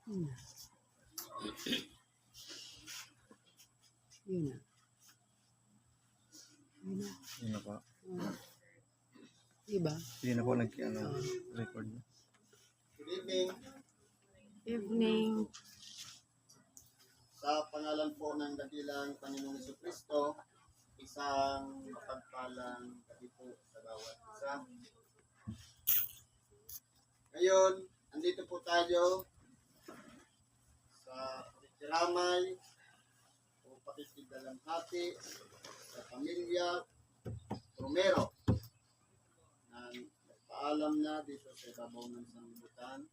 Yun na. Yun na. Yun na. Yun na po. Diba? Yun na po record. Good evening. Evening. Sa pangalan po ng dakilang Panginoong Jesucristo, isang mapagpalang gabi po sa bawat isa. Ngayon, andito po tayo sa pakikiramay o pakikidalamhati sa pamilya Romero na nagpaalam na dito sa ibabaw ng sanlibutan.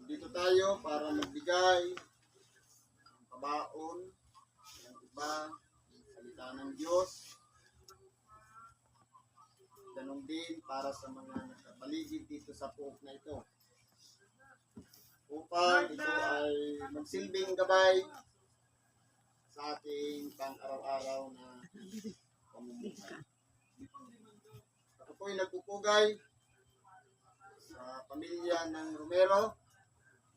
Dito tayo para magbigay ng kabaon ng iba ng salita ng Diyos. Ganun din para sa mga nakapaligid dito sa puok na ito. Upang ito ay magsilbing gabay sa ating pang-araw-araw na pamumuhay. Ako po'y nagpupugay sa pamilya ng Romero.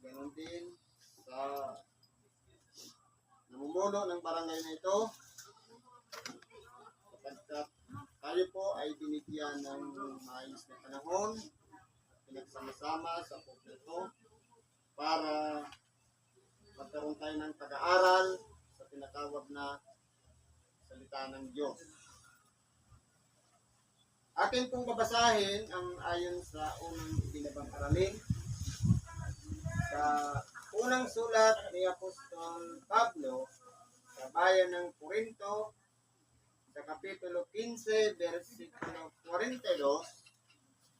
Ganon din sa namumuno ng barangay na ito, sapagkat tayo po ay binigyan ng maayos na panahon, pinagsama-sama sa pagkato para magkaroon tayo ng pag-aaral sa tinatawag na salita ng Diyos. Akin pong babasahin ang ayon sa unang binabang aralin sa unang sulat ni Apostol Pablo sa bayan ng Corinto sa kapitulo 15 versikulo 42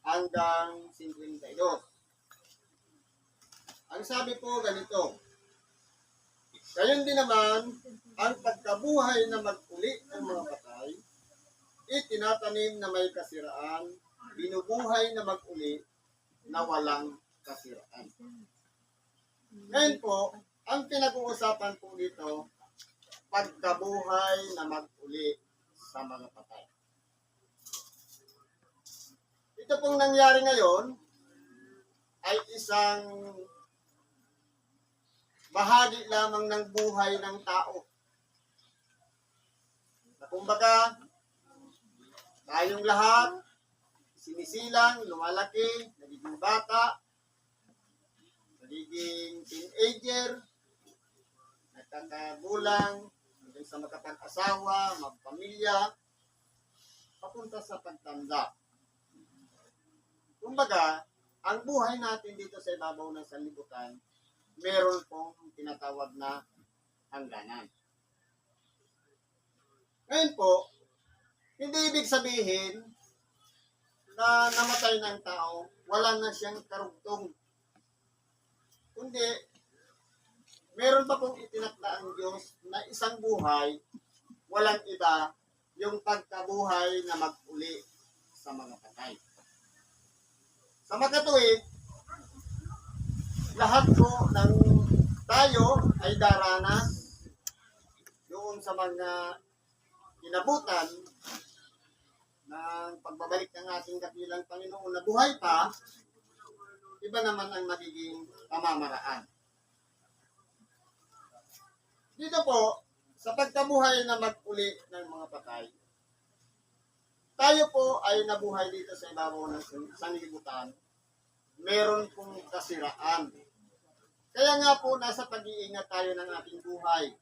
hanggang 52. Ang sabi po ganito: gayon din naman ang pagkabuhay na mag-uli ng mga patay, itinatanim na may kasiraan, binubuhay na mag-uli na walang kasiraan. Ngayon po, ang pinag-uusapan po dito, pagkabuhay na mag-uli sa mga patay. Ito pong nangyari ngayon ay isang bahagi lamang ng buhay ng tao. Na kumbaga, tayong lahat, sinisilang, lumalaki, nagiging bata, nagiging teenager, nagkakagulang, hanggang sa makapag-asawa, magpamilya, papunta sa pagtanda. Kumbaga, ang buhay natin dito sa ibabaw ng sanlibutan, meron pong tinatawag na hangganan. Ngayon po, hindi ibig sabihin na namatay ng tao, wala na siyang karugtong. Kundi, meron pa pong itinakda ang Diyos na isang buhay, walang iba, yung pagkabuhay na mag-uli sa mga patay. Sa makatuwid, lahat po ng tayo ay daranas doon sa mga kinabutan ng pagbabalik ng ating dakilang Panginoon na buhay pa, iba naman ang magiging pamamaraan. Dito po, sa pagkabuhay na mag-uli ng mga patay, tayo po ay nabuhay dito sa ibabaw ng sanlibutan, meron pong kasiraan. Kaya nga po, nasa pag-iingat tayo ng ating buhay.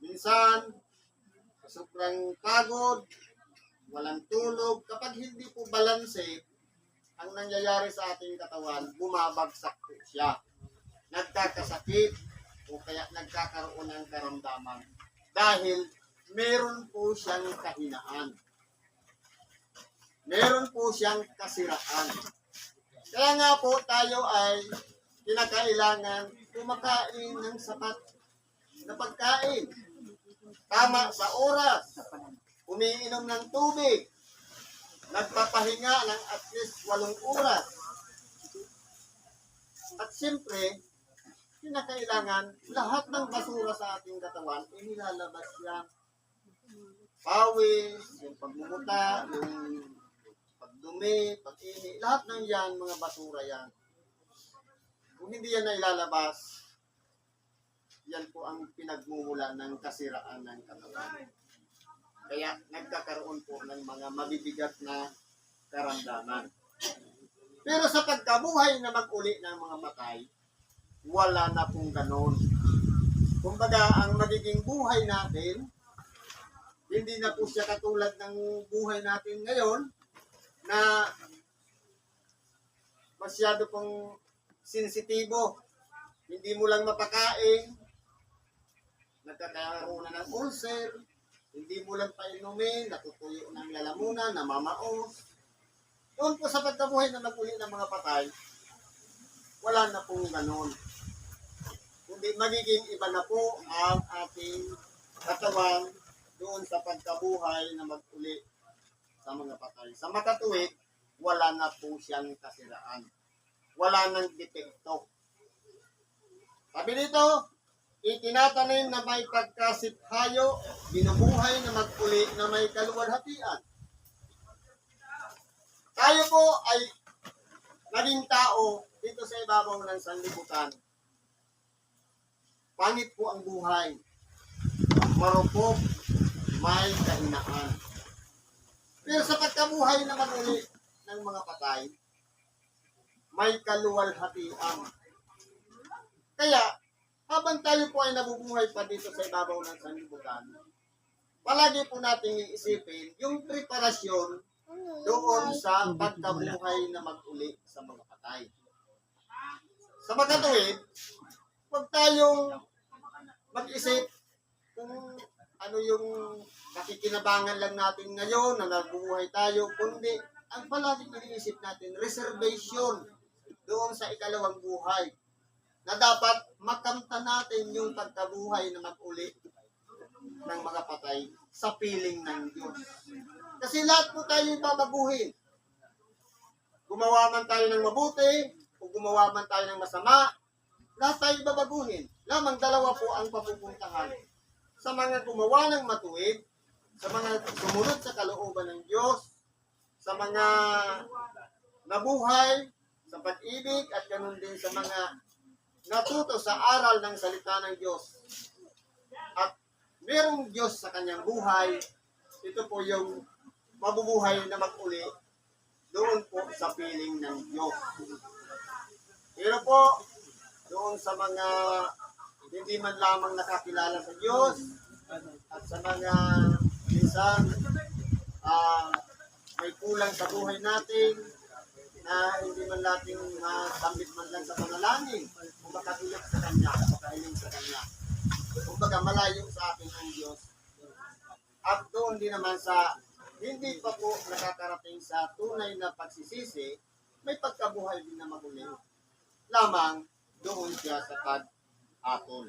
Minsan, sobrang pagod, walang tulog, kapag hindi po balanse, ang nangyayari sa ating katawan, bumabagsak po siya. Nagkakasakit o kaya nagkakaroon ng karamdaman. Dahil meron po siyang kahinaan. Meron po siyang kasiraan. Kaya nga po tayo ay kinakailangan kumakain ng sapat na pagkain. Tama sa oras. Umiinom ng tubig. Nagpapahinga ng at least 8 oras. At siyempre, kinakailangan lahat ng basura sa ating katawan, inilalabas yan. Pawis, yung pagmumuta, yung pagdumi, pag-ihi, lahat ng yan, mga basura yan. Kung hindi yan na ilalabas, yan po ang pinagmumula ng kasiraan ng katawan. Kaya nagkakaroon po ng mga mabibigat na karamdaman. Pero sa pagkabuhay na mag-uli ng mga patay, wala na pong ganon. Kumbaga, ang magiging buhay natin, hindi na po siya katulad ng buhay natin ngayon na masyado pong sensitibo. Hindi mo lang mapakain, nagkakaroon na ng ulcer, hindi mo lang painumin, natutuyo ng lalamunan, namamaos. Doon po sa pagkabuhay na mag-uli ng mga patay, wala na pong ganon. Kundi magiging iba na po ang ating katawan doon sa pagkabuhay na mag-uli sa mga patay. Sa makatuwid, wala na po siyang kasiraan. Wala nang depekto. Sabi dito, itinatanim na may pagkasithayo, binubuhay na mag-uli na may kaluwalhatian. Tayo po ay naging tao dito sa ibabaw ng sanlibutan. Pangit po ang buhay. Marupok, may kahinaan. Pero sa pagkabuhay na mag-uli ng mga patay, may kaluwalhatian. Kaya, habang tayo po ay nabubuhay pa dito sa ibabaw ng sanlibutan, palagi po nating iisipin yung preparasyon doon sa pagkabuhay na mag-uli sa mga patay. Sa makatuwid, huwag tayong mag-isip kung ano yung nakikinabangan lang natin ngayon na nabubuhay tayo, kundi ang palaging iniisip natin, reservation doon sa ikalawang buhay na dapat makamta natin yung pagkabuhay na mag-uli ng mga patay sa piling ng Diyos. Kasi lahat po tayo babaguhin. Gumawa man tayo ng mabuti o gumawa man tayo ng masama, lahat tayo babaguhin. Lamang dalawa po ang papupuntahan. Sa mga gumawa ng matuwid, sa mga sumunod sa kalooban ng Diyos, sa mga nabuhay sa pag-ibig at ganun din sa mga natuto sa aral ng salita ng Diyos. At merong Diyos sa kanyang buhay, ito po yung mabubuhay na mag-uli doon po sa piling ng Diyos. Pero po, doon sa mga hindi man lamang nakakilala sa Diyos at sa mga minsan may kulang sa buhay natin na hindi man natin matambit man lang sa panalangin kung makatulog sa Kanya, makahiling sa Kanya. Kung baga malayo sa atin ang Diyos. At doon din naman sa hindi pa po nakakarating sa tunay na pagsisisi, may pagkabuhay din na maguli. Lamang doon siya sa pag-atol.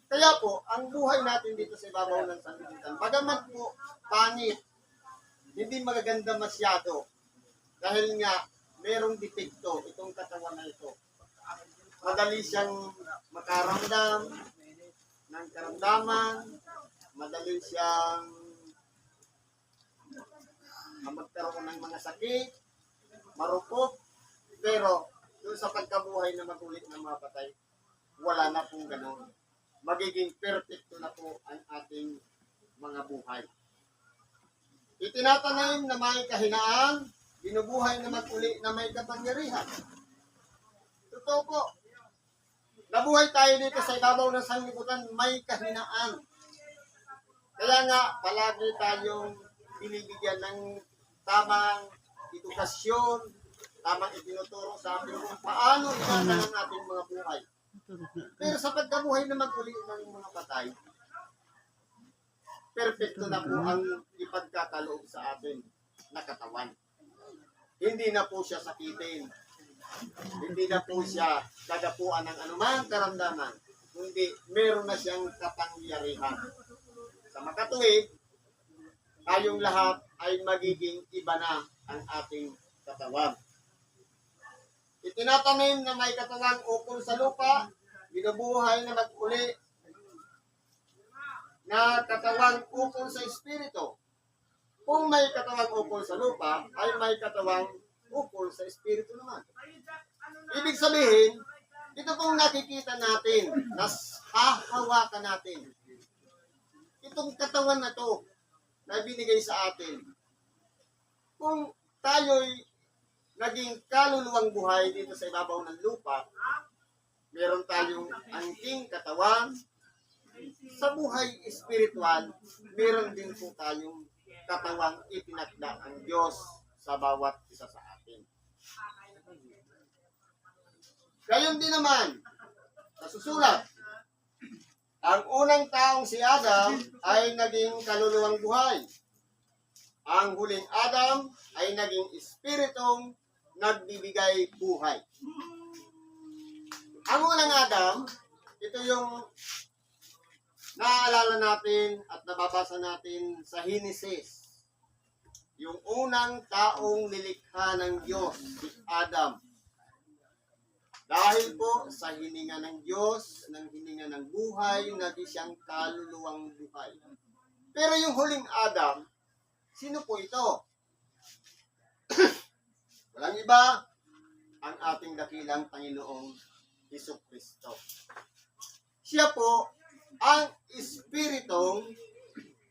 Kaya po, ang buhay natin dito sa ibabaw ng sanlibutan, bagamat po pangit, hindi magaganda masyado. Dahil nga, merong depekto itong katawan na ito. Madali siyang makaramdam ng karamdaman, madali siyang magkaroon ng mga sakit, marupok, pero doon sa pagkabuhay na magulit ng mga patay, wala na pong ganoon. Magiging perfecto na po ang ating mga buhay. Itinatanim na may kahinaan, binubuhay na mag-uli na may kapangyarihan. Totoo po. Nabuhay tayo dito sa ibabaw ng sanlibutan, may kahinaan. Kaya nga, palagi tayong binibigyan ng tamang edukasyon, tamang itinuturo sa atin kung paano iwasan ang ating mga buhay. Pero sa pagkabuhay na mag-uli ng mga patay, perfecto na po ang ipagkakaloob sa atin na katawan. Hindi na po siya sakitin. Hindi na po siya dadapuan ng anumang karamdaman. Kundi meron na siyang kapangyarihan. Sa makatuwid, tayong lahat ay magiging iba na ang ating katawan. Itinatanim na may katawang ukol sa lupa, binubuhay na mag-uli na katawang ukol sa espiritu. Kung may katawang ukol sa lupa, ay may katawang ukol sa espiritu naman. Ibig sabihin, ito pong nakikita natin, hahawakan natin. Itong katawan na to, na binigay sa atin. Kung tayo'y naging kaluluwang buhay dito sa ibabaw ng lupa, meron tayong angking katawan. Sa buhay espiritual, meron din po tayong katawang itinakda ng Diyos sa bawat isa sa atin. Gayon din naman, sa susulat, ang unang taong si Adam ay naging kaluluwang buhay. Ang huling Adam ay naging espiritong nagbibigay buhay. Ang unang Adam, ito yung naaalala natin at nababasa natin sa Henesis. Yung unang taong nilikha ng Diyos, si Adam. Dahil po sa hininga ng Diyos, ng hininga ng buhay, naging siyang kaluluwang buhay. Pero yung huling Adam, sino po ito? Walang iba, ang ating dakilang Panginoong Jesucristo. Siya po ang espiritong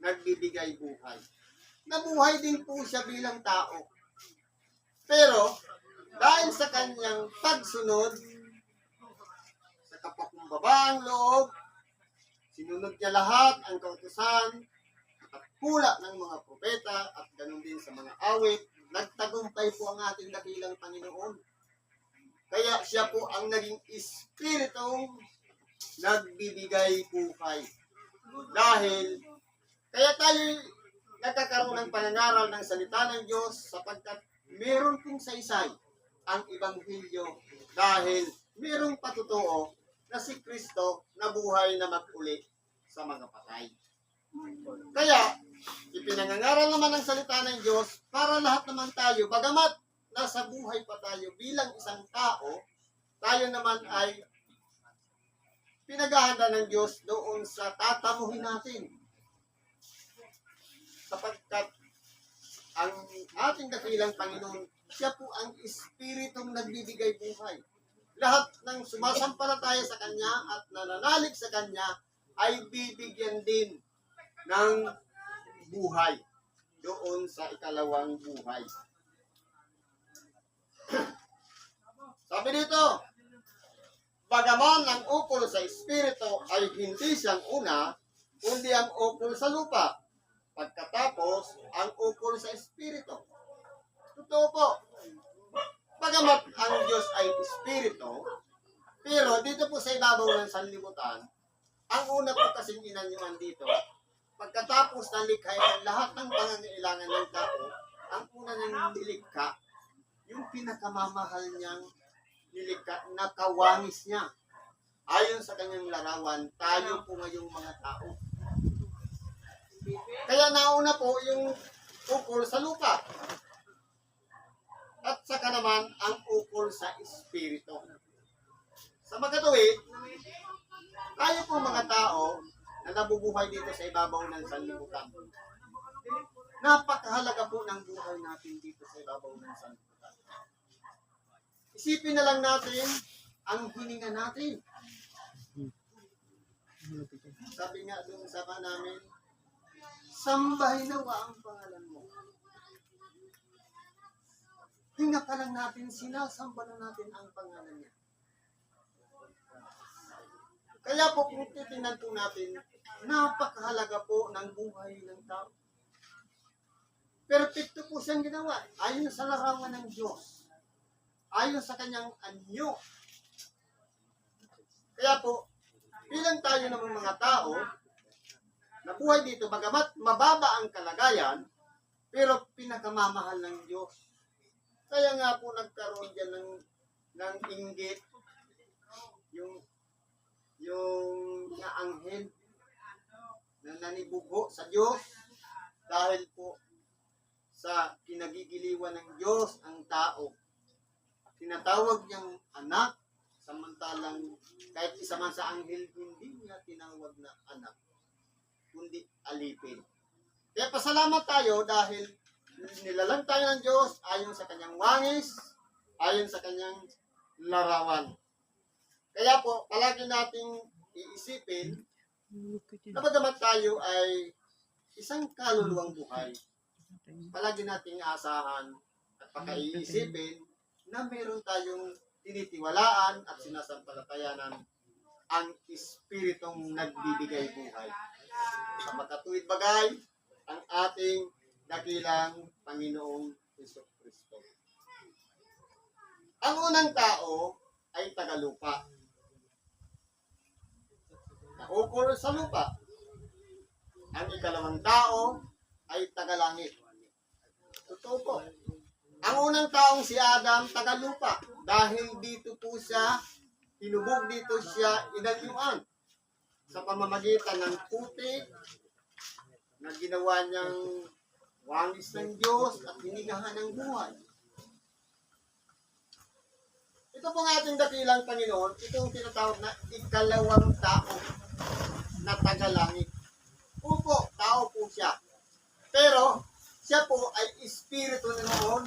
nagbibigay buhay. Nabuhay din po siya bilang tao. Pero, dahil sa kanyang pagsunod, sa kapakbabaang loob, sinunod niya lahat ang kautusan at hula ng mga propeta at ganun din sa mga awit, nagtagumpay po ang ating dakilang Panginoon. Kaya siya po ang naging espiritong nagbibigay buhay. Dahil, kaya tayo nagkakaroon ng panangaral ng salita ng Diyos sapagkat meron pong saysay ang Ebanghelyo dahil merong patutuo na si Kristo nabuhay na mag-uli sa mga patay. Kaya, ipinangangaral naman ang salita ng Diyos para lahat naman tayo, bagamat nasa buhay pa tayo bilang isang tao, tayo naman ay pinaghahanda ng Diyos doon sa tatamuhin natin. Sapagkat ang ating dakilang Panginoon, siya po ang espiritong nagbibigay buhay. Lahat ng sumasampalataya sa Kanya at nananalig sa Kanya ay bibigyan din ng buhay doon sa ikalawang buhay. Sabi dito, bagaman ang ukol sa espiritu ay hindi siyang una, kundi ang ukol sa lupa. Pagkatapos, ang ukol sa espiritu. Totoo po. Bagamat ang Diyos ay espiritu, pero dito po sa ibabaw ng sanlibutan, ang una po kasing inanyuan dito, pagkatapos na likhay ng lahat ng pangangailangan ng tao, ang una niyang nilikha, yung pinakamamahal niyang nilikha, nakawangis niya. Ayon sa kanyang larawan, tayo po ngayong mga tao. Kaya nauna po yung ukol sa lupa. At saka naman ang ukol sa espiritu. Sa magkatuwid, tayo po mga tao na nabubuhay dito sa ibabaw ng sanlibutan. Napakahalaga po ng buhay natin dito sa ibabaw ng sanlibutan. Isipin na lang natin ang hininga natin. Sabi nga doon sa namin, sambahin nawa ang pangalan mo. Hinga ka lang natin, sinasamba na natin ang pangalan niya. Kaya po kung titingnan po natin, napakahalaga po ng buhay ng tao. Perfecto po siyang ginawa. Ayon sa larawan ng Diyos. Ayon sa kanyang anyo. Kaya po, bilang tayo ng mga tao, na buhay dito, bagamat mababa ang kalagayan, pero pinakamamahal ng Diyos. Kaya nga po nagkaroon dyan ng inggit, yung nga anghel na nanibugo sa Diyos dahil po sa kinagigiliwan ng Diyos ang tao. Tinatawag niyang anak, samantalang kahit isa man sa anghel, hindi niya tinawag na anak, kundi alipin. Kaya pasalamat tayo dahil nilalang tayo ng Diyos ayon sa kanyang wangis, ayon sa kanyang larawan. Kaya po, palagi nating iisipin na bagamat tayo ay isang kaluluwang buhay, palagi nating aasahan at pakaiisipin na meron tayong tinitiwalaan at sinasampalatayanan ang Espiritong nagbibigay buhay. Sa makatuwid bagay, ang ating dakilang Panginoong Jesucristo. Ang unang tao ay tagalupa. Naukol sa lupa. Ang ikalawang tao ay tagalangit. Totoo po. Ang unang taong si Adam, tagalupa. Dahil dito po siya, tinubog dito siya inalyuan. Sa pamamagitan ng putik na ginawa niyang wangis ng Diyos at hinigahan ng buhay. Ito pong ating dakilang Panginoon, itong tinatawag na ikalawang tao na tagalangit. Opo, tao po siya. Pero siya po ay espiritu na noon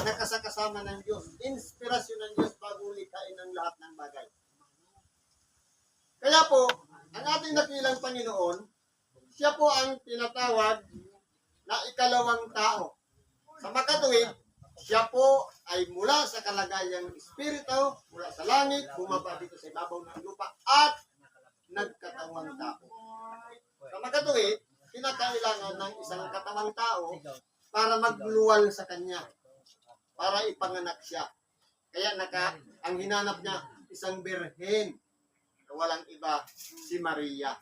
na kasakasama ng Diyos. Inspirasyon ng Diyos bago likhain ang lahat ng bagay. Kaya po, ang ating dakilang Panginoon, siya po ang tinatawag na ikalawang tao. Sa makatuwid, siya po ay mula sa kalagayang espiritu, mula sa langit, bumaba dito sa ibabaw ng lupa, at nagkatawang tao. Sa makatuwid, kinakailangan ng isang katawang tao para magluwal sa kanya, para ipanganak siya. Kaya ang hinanap niya, isang birhen, walang iba, si Maria.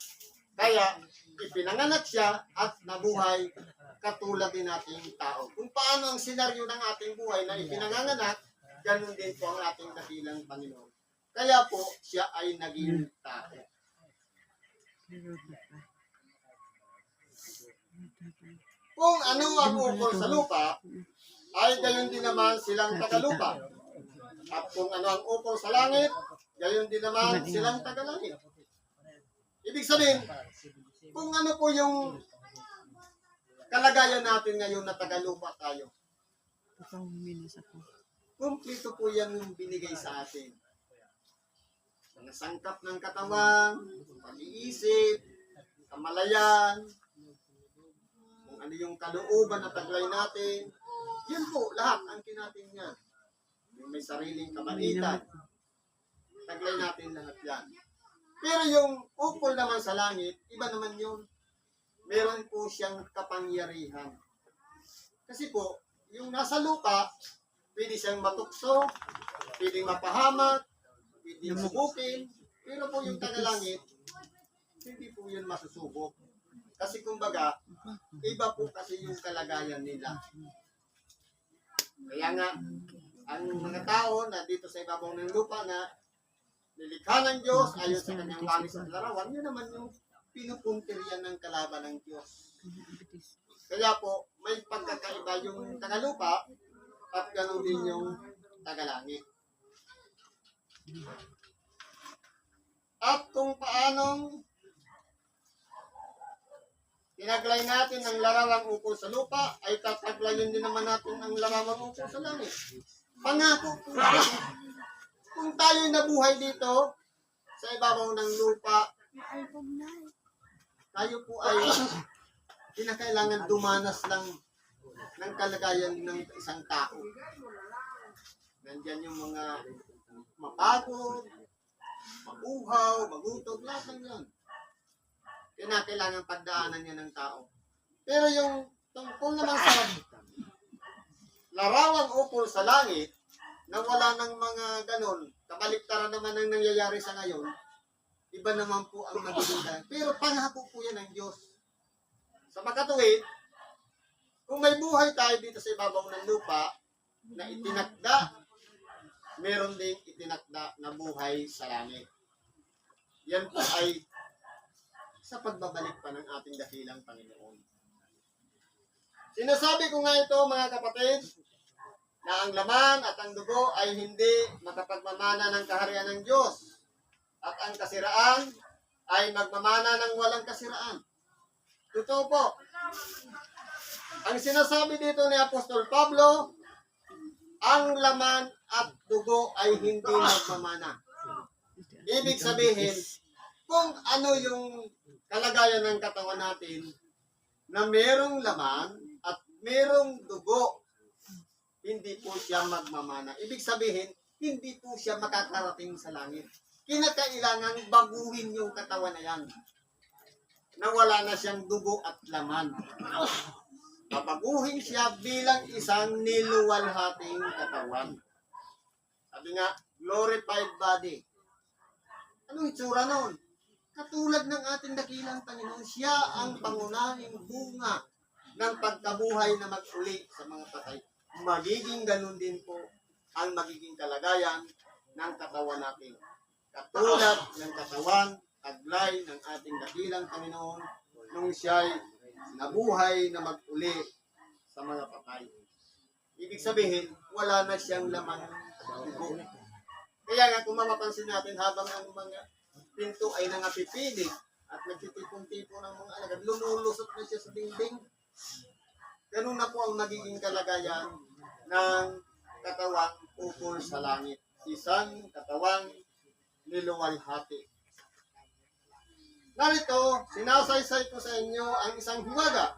Kaya, ipinanganak siya at nabuhay katulad din nating tao. Kung paano ang senaryo ng ating buhay na ipinanganak, ganun din po ang ating dakilang Panginoon. Kaya po, siya ay naging tao. Kung ano ang ukol sa lupa, ay gayon din naman silang tagalupa. At kung ano ang ukol sa langit, gayon din naman silang tagalangit. Ibig sabihin, kung ano po yung kalagayan natin ngayon na tagalupa tayo, kumplito po yan yung binigay sa atin. Mga sangkap ng katawan, pag-iisip, kamalayan, kung ano yung kalooban na taglay natin, yun po, lahat ang kinatin niya. Yung may sariling kamalitan, taglay natin lahat yan. Pero yung ukol naman sa langit, iba naman yun. Meron po siyang kapangyarihan. Kasi po, yung nasa lupa, pwede siyang matukso, pwede mapahamak, pwede subukin, pero po yung tagalangit, hindi po yun masusubok. Kasi kumbaga, iba po kasi yung kalagayan nila. Kaya nga, ang mga tao na dito sa ibabaw ng lupa na nilikha ng Diyos ayon sa kanyang wangis at larawan, yun naman yung pinupuntiryan ng kalaban ng Diyos. Kaya po, may pagkakaiba yung tagalupa at ganoon din yung tagalangit. At kung paanong tinaglay natin ang larawang ukol sa lupa, ay tataglayin din naman natin ang larawang ukol sa langit. Pangako po. Kung tayo'y nabuhay dito, sa ibabaw ng lupa, tayo po ay kinakailangan dumanas lang ng kalagayan ng isang tao. Nandyan yung mga mapagod, mabuhaw, magutom, lahat ng yan. Kinakailangan pagdaanan niya ng tao. Pero yung tungkol naman sa larawang ukol sa langit, na wala ng mga ganon, kabaliktaran naman ang nangyayari sa ngayon, iba naman po ang nagdududa. Pero pangako po yan ng Diyos. Sa makatuwid, kung may buhay tayo dito sa ibabaw ng lupa, na itinakda, meron ding itinakda na buhay sa langit. Yan po ay sa pagbabalik pa ng ating dakilang Panginoon. Sinasabi ko nga ito, mga kapatid, na ang laman at ang dugo ay hindi makapagmamana ng kaharian ng Diyos. At ang kasiraan ay magmamana ng walang kasiraan. Totoo po, Ang sinasabi dito ni Apostol Pablo, ang laman at dugo ay hindi magmamana. Ibig sabihin, kung ano yung kalagayan ng katawan natin na merong laman at merong dugo, hindi po siya magmamana. Ibig sabihin, hindi po siya makakarating sa langit. Kinakailangan baguhin yung katawan na yan, na wala na siyang dugo at laman. Babaguhin siya bilang isang niluwalhating katawan. Sabi nga, glorified body. Anong itsura nun? Katulad ng ating dakilang Panginoon, siya ang pangunahing bunga ng pagkabuhay na mag-uli sa mga patay. Magiging ganun din po ang magiging kalagayan ng katawan natin. Katulad ng katawan, taglay ng ating dakilang Panginoon nung siya'y nabuhay na mag-uli sa mga patay. Ibig sabihin, wala na siyang laman dugo. Kaya nga kung mapapansin natin, habang ang mga pinto ay nangapipilig at nagtitipon-tipon ng mga alagad, lumulusot na siya sa dingding. Ganun na po ang magiging kalagayan ng katawang ukol sa langit. Isang katawang niluwalhati. Narito, sinasaysay ko sa inyo ang isang hiwaga.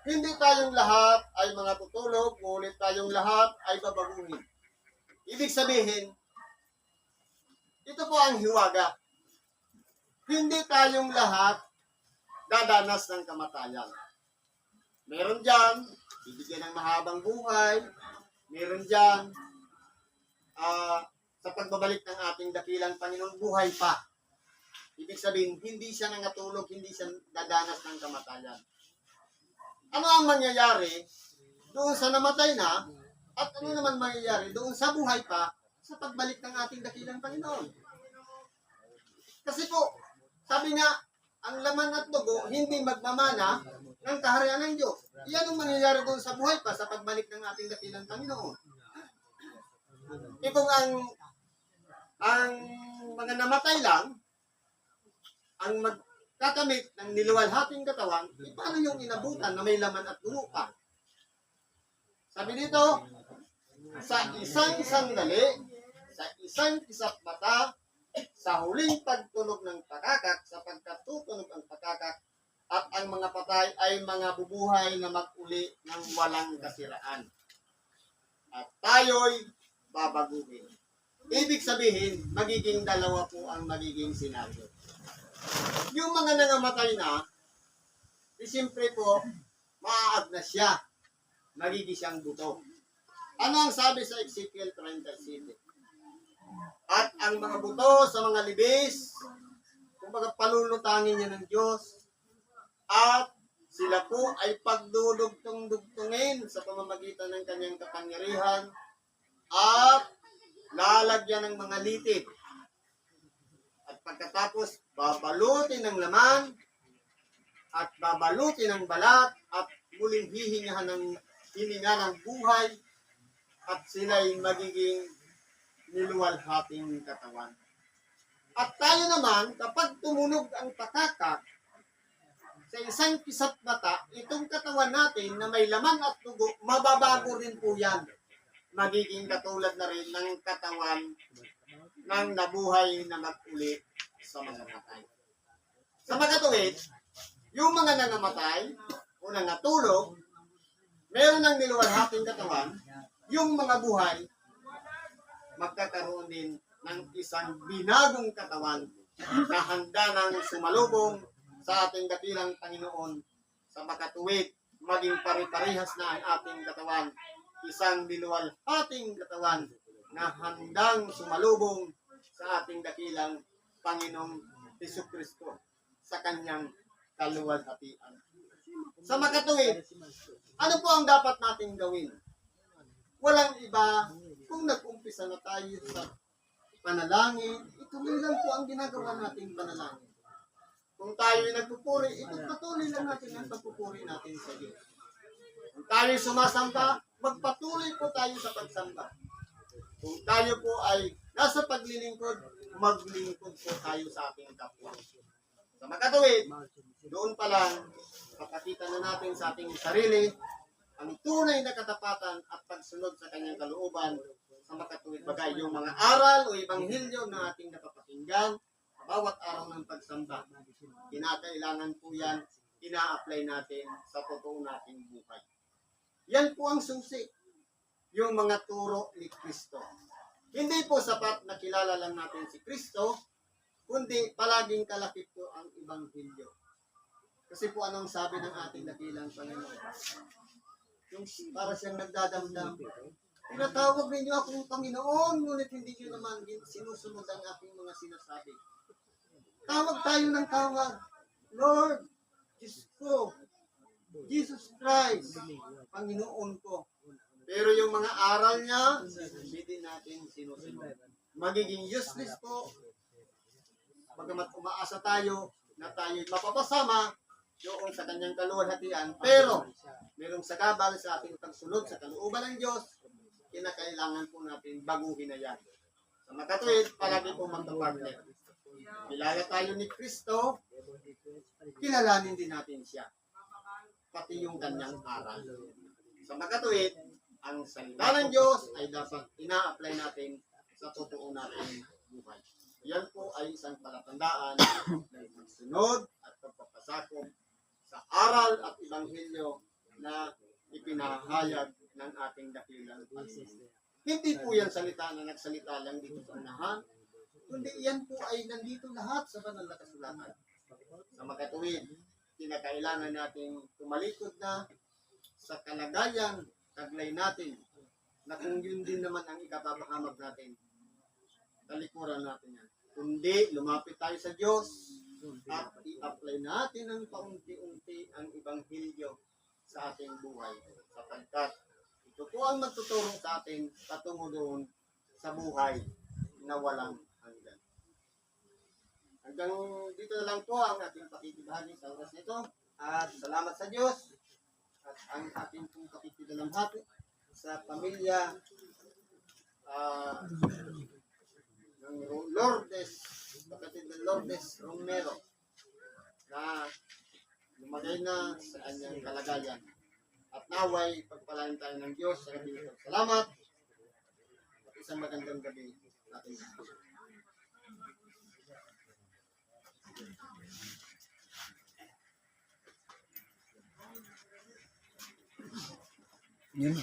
Hindi tayong lahat ay mga tutulog, ngunit tayong lahat ay babaguhin. Ibig sabihin, ito po ang hiwaga. Hindi tayong lahat dadanas ng kamatayan. Meron dyan, bibigyan ng mahabang buhay. Meron dyan, sa pagbabalik ng ating dakilang Panginoon, buhay pa. Ibig sabihin, hindi siya nangatulog, hindi siya dadanas ng kamatayan. Ano ang mangyayari doon sa namatay na, at ano naman mangyayari doon sa buhay pa, sa pagbalik ng ating dakilang Panginoon? Kasi po, sabi nga, ang laman at dugo, hindi magmamana ng kaharian ng Diyos. Iyan ang mangyayari doon sa buhay pa, sa pagbalik ng ating dakilang Panginoon. Kung ang mga namatay lang, ang magkakamit ng niluwalhating katawan, paano yung inabutan na may laman at dugo pa? Sabi dito, sa isang sandali, sa isang kisap mata, sa huling pagtunog ng pakakak, sa pagkatutunog ang pakakak, at ang mga patay ay mga bubuhay na mag-uli ng walang kasiraan. At tayo'y babaguhin. Ibig sabihin, magiging dalawa po ang magiging senaryo. Yung mga nangamatay na, siyempre po, maaag na siya. Magiging siyang buto. Ano ang sabi sa Ezekiel 37? At ang mga buto sa mga libis, kumbaga palulutangin niya ng Diyos, at sila po ay pagdudugtong-dugtungin sa pamamagitan ng kanyang kapangyarihan, at lalagyan ng mga litid. At pagkatapos, babalutin ng laman, at babalutin ng balat, at muling hihingahan ng hininga ng buhay, at sila'y magiging niluwalhating katawan. At tayo naman, kapag tumunog ang pakakak, sa isang kisap mata, itong katawan natin na may laman at dugo, mababago rin po yan. Magiging katulad na rin ng katawan ng nabuhay na mag-uli sa mga patay. Sa makatuwid, yung mga nangamatay o nangatulog, meron ng niluwalhating katawan, yung mga buhay, magkakaroon din ng isang binagong katawan na handa ng sumalubong sa ating dakilang Panginoon sa makatuwid, maging pare-parehas na ang ating katawan, isang niluwalhating katawan na handang sumalubong sa ating dakilang Panginoong Jesucristo sa kanyang kaluwalhatian. Sa makatuwid, ano po ang dapat nating gawin? Walang iba, kung nag-umpisa na tayo sa panalangin, ituloy lang po ang ginagawa nating panalangin. Kung tayo ay nagpupuri, ipagpatuloy lang natin ang pagpupuri natin sa Diyos. Kung tayo sumasamba, magpatuloy po tayo sa pagsamba. Kung tayo po ay nasa paglilingkod, maglingkod po tayo sa ating kapwa. Sa makatuwid, doon pa lang, papakita na natin sa ating sarili ang tunay na katapatan at pagsunod sa kanyang kalooban sa makatuwid bagay. Yung mga aral o ibanghilyo na ating napapakinggan sa bawat araw ng pagsamba. Kinakailangan po yan, ina-apply natin sa totoo nating buhay. Yan po ang susi, yung mga turo ni Kristo. Hindi po sapat na kilala lang natin si Kristo, kundi palaging kalakip po ang ibanghilyo. Kasi po anong sabi ng ating dakilang Panginoon? Yung para siyang nagdadamdam. Tinatawag ninyo akong Panginoon, ngunit hindi nyo naman sinusunod ang aking mga sinasabi. Tawag tayo ng tawag. Lord, Diyos ko, Jesus Christ, Panginoon ko. Pero yung mga aral niya, hindi natin sinusunod. Magiging useless po, bagamat umaasa tayo na tayo'y mapapasama doon sa kanyang kaluwalhatian, pero merong sagabal sa ating pagsunod sa kalooban ng Diyos, kinakailangan po natin baguhin na yan. Sa makatuwid, palagi po magkapartner. Kilala tayo ni Kristo, kilalanin din natin siya. Pati yung kanyang aral. Sa makatuwid, ang salita ng Diyos ay dapat ina-apply natin sa totoo nating buhay. Yan po ay isang palatandaan ng pagsunod at pagpapasakop sa aral at ibanghilyo na ipinahayag ng ating dakilang Panginoon. Hindi po yan salita na nagsalita lang dito sa unahan, kundi yan po ay nandito lahat sa banal na kasulatan. Sa makatuwid, kinakailangan natin tumalikod na sa kalagayan, taglay natin, na kung yun din naman ang ikapapahamak natin, talikuran natin yan. Kundi lumapit tayo sa Diyos at i-apply natin ng paunti-unti ang ibanghilyo sa ating buhay. Sapagkat ito po ang magtuturo sa atin patungo doon sa buhay na walang hanggan. Hanggang dito na lang po ang ating pakikibahagi sa oras nito. At salamat sa Diyos at ang ating pong pakikidalamhati sa pamilya ng Lourdes, kapatid ng Lourdes Romero, na lumagay na sa kanyang kalagayan. At naway, pagpalain tayo ng Diyos sa gabi ito. Salamat at isang magandang gabi natin. Yun.